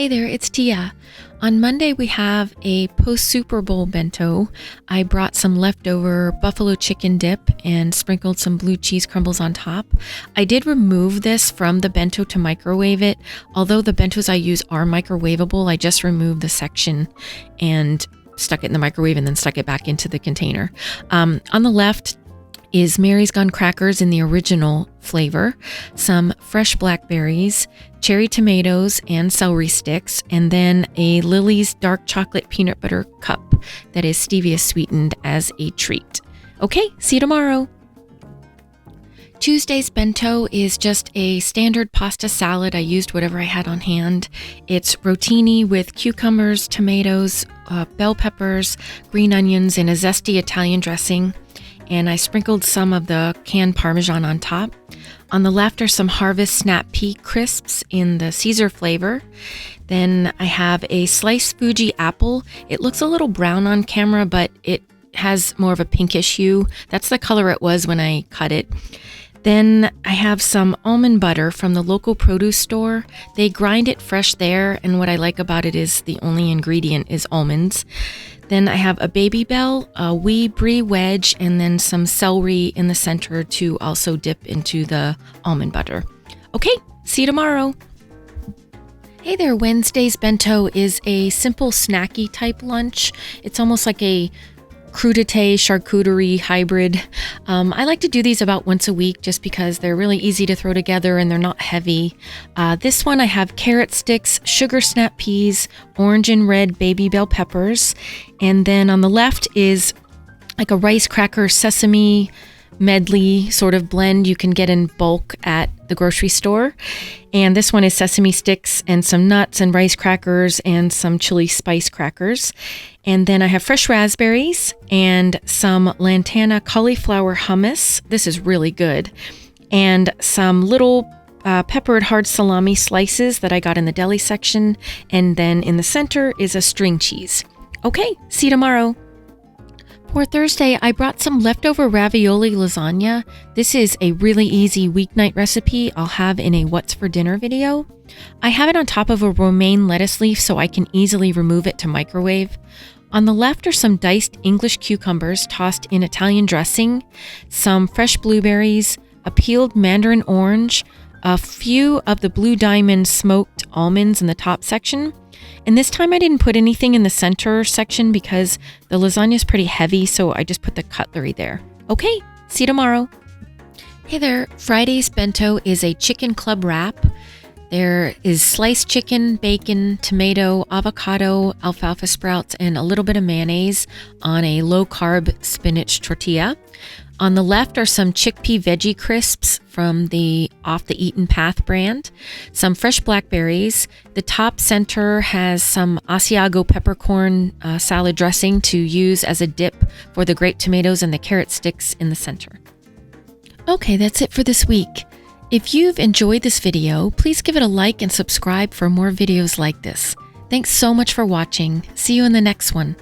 Hey there, it's Tia. On Monday, we have a post-Super Bowl bento. I brought some leftover buffalo chicken dip and sprinkled some blue cheese crumbles on top. I did remove this from the bento to microwave it. Although the bentos I use are microwavable, I just removed the section and stuck it in the microwave and then stuck it back into the container. On the left is Mary's Gone crackers in the original flavor, some fresh blackberries, cherry tomatoes, and celery sticks, and then a Lily's dark chocolate peanut butter cup that is stevia sweetened as a treat. Okay, see you tomorrow. Tuesday's bento is just a standard pasta salad. I used whatever I had on hand. It's rotini with cucumbers, tomatoes, bell peppers, green onions, and a zesty Italian dressing. And I sprinkled some of the canned Parmesan on top. On the left are some Harvest Snap Pea crisps in the Caesar flavor. Then I have a sliced Fuji apple. It looks a little brown on camera, but it has more of a pinkish hue. That's the color it was when I cut it. Then I have some almond butter from the local produce store. They grind it fresh there, and what I like about it is the only ingredient is almonds. Then I have a baby bell, a wee brie wedge, and then some celery in the center to also dip into the almond butter. Okay, see you tomorrow. Hey there, Wednesday's bento is a simple snacky type lunch. It's almost like a crudité charcuterie hybrid. I like to do these about once a week just because they're really easy to throw together and they're not heavy. This one I have carrot sticks, sugar snap peas, orange and red baby bell peppers, and then on the left is like a rice cracker sesame medley sort of blend you can get in bulk at the grocery store. And this one is sesame sticks and some nuts and rice crackers and some chili spice crackers. And then I have fresh raspberries and some lantana cauliflower hummus. This is really good. And some little peppered hard salami slices that I got in the deli section. And then in the center is a string cheese. Okay, see you tomorrow. For Thursday, I brought some leftover ravioli lasagna. This is a really easy weeknight recipe I'll have in a What's for Dinner video. I have it on top of a romaine lettuce leaf so I can easily remove it to microwave. On the left are some diced English cucumbers tossed in Italian dressing, some fresh blueberries, a peeled mandarin orange, a few of the Blue Diamond smoked almonds in the top section. And this time I didn't put anything in the center section because the lasagna is pretty heavy, so I just put the cutlery there. Okay, see you tomorrow. Hey there, Friday's bento is a chicken club wrap. There is sliced chicken, bacon, tomato, avocado, alfalfa sprouts, and a little bit of mayonnaise on a low-carb spinach tortilla. On the left are some chickpea veggie crisps from the Off the Eaten Path brand, some fresh blackberries. The top center has some Asiago peppercorn salad dressing to use as a dip for the grape tomatoes and the carrot sticks in the center. Okay, that's it for this week. If you've enjoyed this video, please give it a like and subscribe for more videos like this. Thanks so much for watching. See you in the next one.